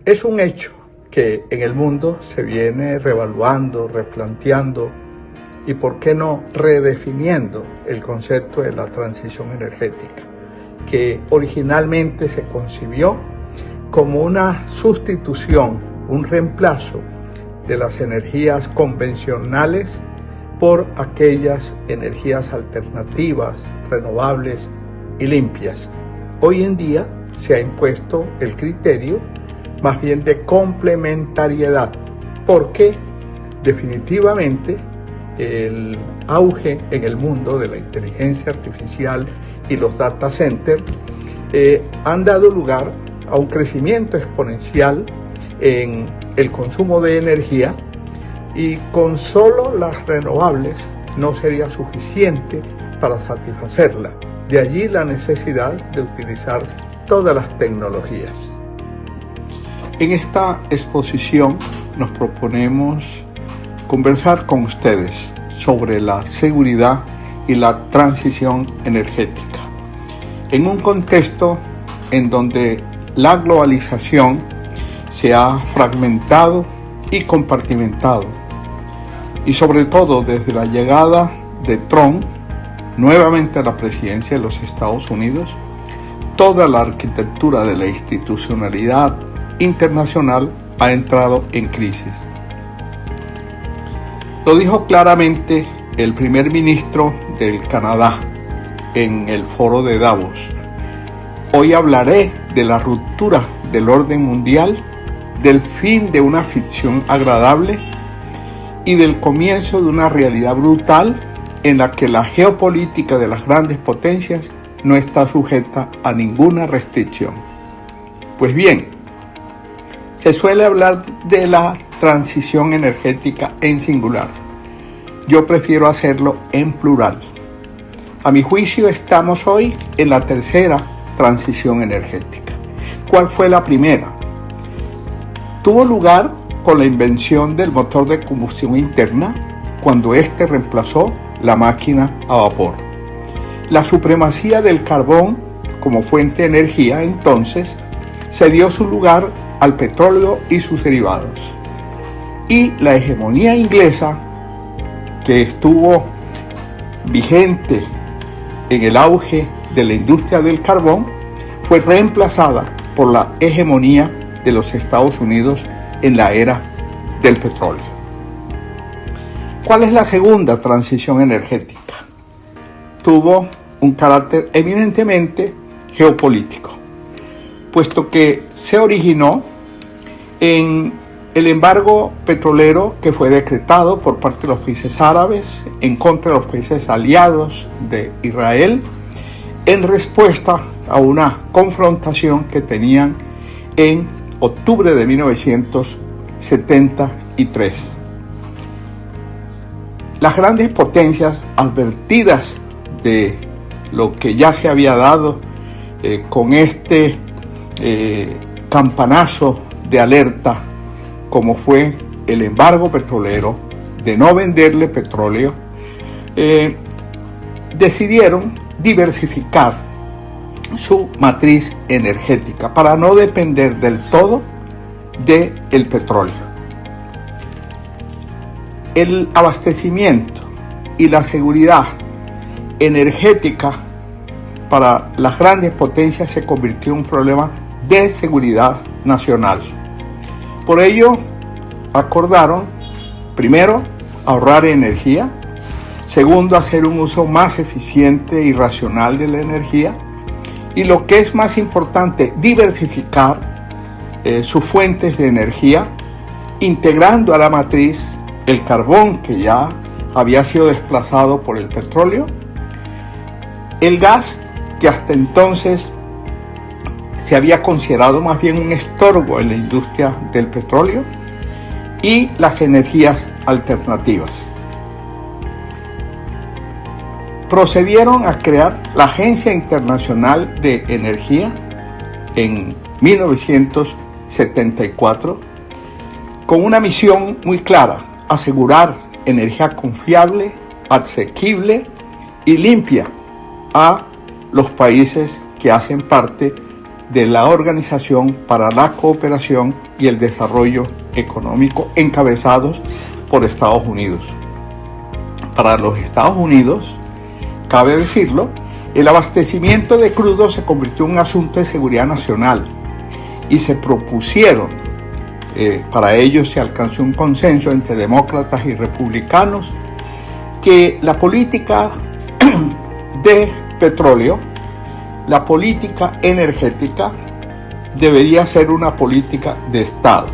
Es un hecho que en el mundo se viene reevaluando, replanteando y, ¿por qué no, redefiniendo el concepto de la transición energética, que originalmente se concibió como una sustitución, un reemplazo de las energías convencionales por aquellas energías alternativas, renovables y limpias. Hoy en día se ha impuesto el criterio más bien de complementariedad, porque definitivamente el auge en el mundo de la inteligencia artificial y los data centers han dado lugar a un crecimiento exponencial en el consumo de energía, y con solo las renovables no sería suficiente para satisfacerla. De allí la necesidad de utilizar todas las tecnologías. En esta exposición nos proponemos conversar con ustedes sobre la seguridad y la transición energética, en un contexto en donde la globalización se ha fragmentado y compartimentado, y sobre todo desde la llegada de Trump nuevamente a la presidencia de los Estados Unidos, toda la arquitectura de la institucionalidad internacional ha entrado en crisis. Lo dijo claramente el primer ministro del Canadá en el foro de Davos. Hoy hablaré de la ruptura del orden mundial, del fin de una ficción agradable y del comienzo de una realidad brutal en la que la geopolítica de las grandes potencias no está sujeta a ninguna restricción. Pues bien, se suele hablar de la transición energética en singular. Yo prefiero hacerlo en plural. A mi juicio, estamos hoy en la tercera transición energética. ¿Cuál fue la primera? Tuvo lugar con la invención del motor de combustión interna, cuando éste reemplazó la máquina a vapor. La supremacía del carbón como fuente de energía entonces cedió su lugar al petróleo y sus derivados. Y la hegemonía inglesa, que estuvo vigente en el auge de la industria del carbón, fue reemplazada por la hegemonía de los Estados Unidos en la era del petróleo. ¿Cuál es la segunda transición energética? Tuvo un carácter eminentemente geopolítico, puesto que se originó en el embargo petrolero que fue decretado por parte de los países árabes en contra de los países aliados de Israel, en respuesta a una confrontación que tenían en octubre de 1973. Las grandes potencias, advertidas de lo que ya se había dado con este campanazo de alerta, como fue el embargo petrolero, de no venderle petróleo, decidieron diversificar su matriz energética para no depender del todo del petróleo. El abastecimiento y la seguridad energética para las grandes potencias se convirtió en un problema de seguridad nacional. Por ello, acordaron, primero, ahorrar energía; segundo, hacer un uso más eficiente y racional de la energía; y lo que es más importante, diversificar sus fuentes de energía, integrando a la matriz el carbón, que ya había sido desplazado por el petróleo, el gas, que hasta entonces se había considerado más bien un estorbo en la industria del petróleo, y las energías alternativas. Procedieron a crear la Agencia Internacional de Energía en 1974 con una misión muy clara: asegurar energía confiable, asequible y limpia a los países que hacen parte de la Organización para la Cooperación y el Desarrollo Económico, encabezados por Estados Unidos. Para los Estados Unidos, cabe decirlo, el abastecimiento de crudo se convirtió en un asunto de seguridad nacional y se propusieron, para ello se alcanzó un consenso entre demócratas y republicanos, que la política de petróleo, la política energética, debería ser una política de Estado,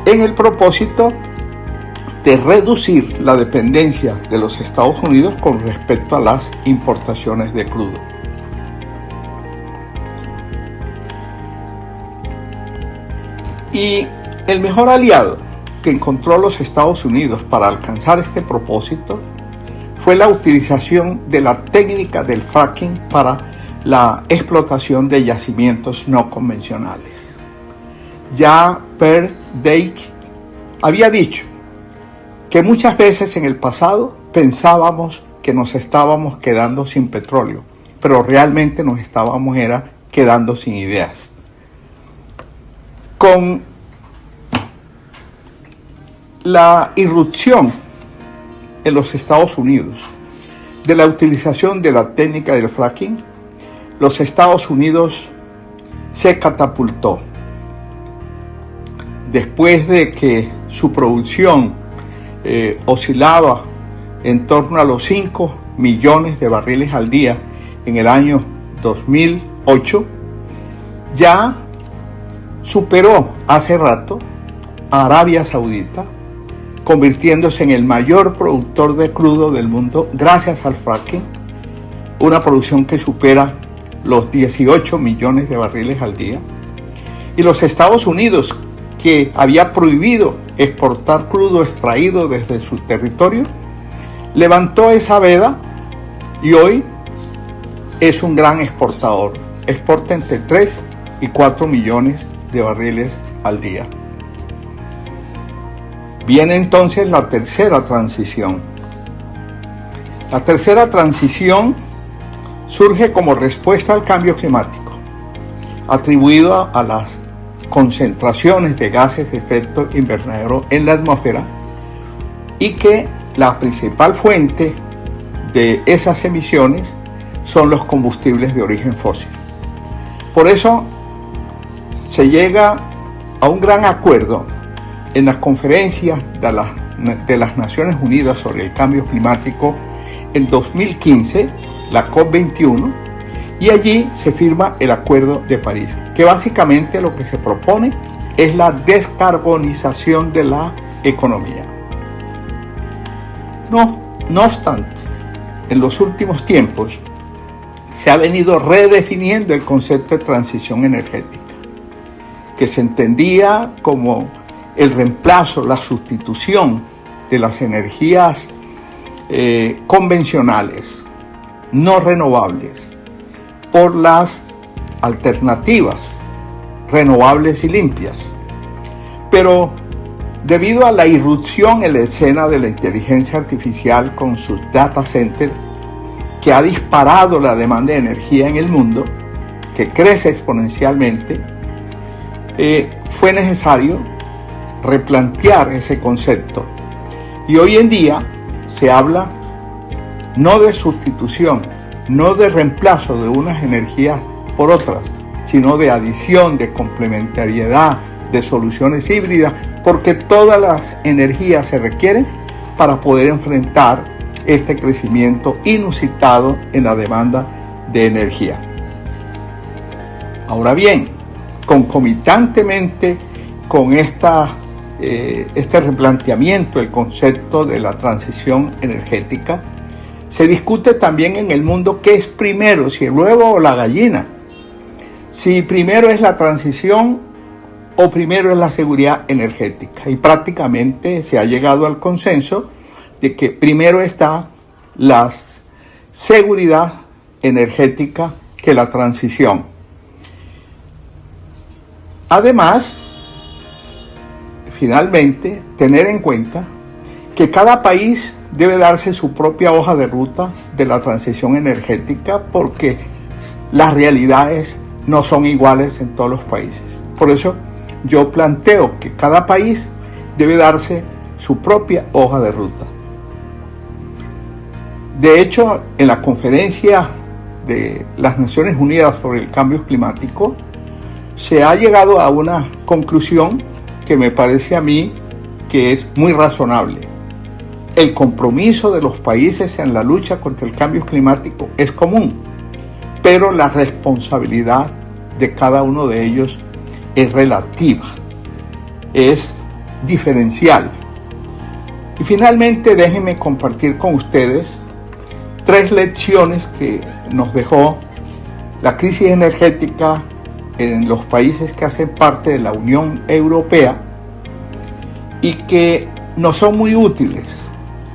en el propósito de reducir la dependencia de los Estados Unidos con respecto a las importaciones de crudo. Y el mejor aliado que encontró los Estados Unidos para alcanzar este propósito fue la utilización de la técnica del fracking para la explotación de yacimientos no convencionales. Ya Per Dijk había dicho que muchas veces en el pasado pensábamos que nos estábamos quedando sin petróleo, pero realmente nos estábamos quedando sin ideas. Con la irrupción en los Estados Unidos de la utilización de la técnica del fracking, los Estados Unidos se catapultó. Después de que su producción oscilaba en torno a los 5 millones de barriles al día en el año 2008, ya superó hace rato a Arabia Saudita, convirtiéndose en el mayor productor de crudo del mundo gracias al fracking, una producción que supera los 18 millones de barriles al día. Y los Estados Unidos, que había prohibido exportar crudo extraído desde su territorio, levantó esa veda y hoy es un gran exportador. Exporta entre 3 y 4 millones de barriles al día. Viene entonces la tercera transición. La tercera transición surge como respuesta al cambio climático, atribuido a las concentraciones de gases de efecto invernadero en la atmósfera, y que la principal fuente de esas emisiones son los combustibles de origen fósil. Por eso se llega a un gran acuerdo en las conferencias de las Naciones Unidas sobre el cambio climático en 2015, la COP21, y allí se firma el Acuerdo de París, que básicamente lo que se propone es la descarbonización de la economía. No obstante, en los últimos tiempos se ha venido redefiniendo el concepto de transición energética, que se entendía como el reemplazo, la sustitución de las energías convencionales, no renovables, por las alternativas renovables y limpias. Pero debido a la irrupción en la escena de la inteligencia artificial con sus data centers, que ha disparado la demanda de energía en el mundo, que crece exponencialmente, fue necesario replantear ese concepto. Y hoy en día se habla no de sustitución, no de reemplazo de unas energías por otras, sino de adición, de complementariedad, de soluciones híbridas, porque todas las energías se requieren para poder enfrentar este crecimiento inusitado en la demanda de energía. Ahora bien, concomitantemente con este replanteamiento del concepto de la transición energética, se discute también en el mundo qué es primero, si el huevo o la gallina. Si primero es la transición o primero es la seguridad energética. Y prácticamente se ha llegado al consenso de que primero está la seguridad energética que la transición. Además, finalmente, tener en cuenta que cada país debe darse su propia hoja de ruta de la transición energética, porque las realidades no son iguales en todos los países. Por eso yo planteo que cada país debe darse su propia hoja de ruta. De hecho, en la conferencia de las Naciones Unidas sobre el cambio climático, se ha llegado a una conclusión que me parece a mí que es muy razonable. El compromiso de los países en la lucha contra el cambio climático es común, pero la responsabilidad de cada uno de ellos es relativa, es diferencial. Y finalmente déjenme compartir con ustedes 3 lecciones que nos dejó la crisis energética en los países que hacen parte de la Unión Europea y que nos son muy útiles.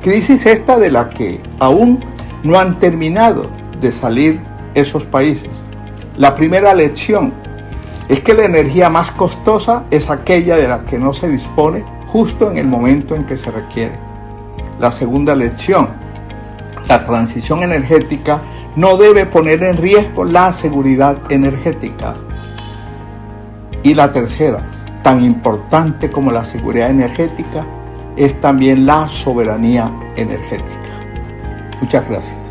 Crisis esta de la que aún no han terminado de salir esos países. La primera lección es que la energía más costosa es aquella de la que no se dispone justo en el momento en que se requiere. La segunda lección: la transición energética no debe poner en riesgo la seguridad energética. Y la tercera, tan importante como la seguridad energética, es también la soberanía energética. Muchas gracias.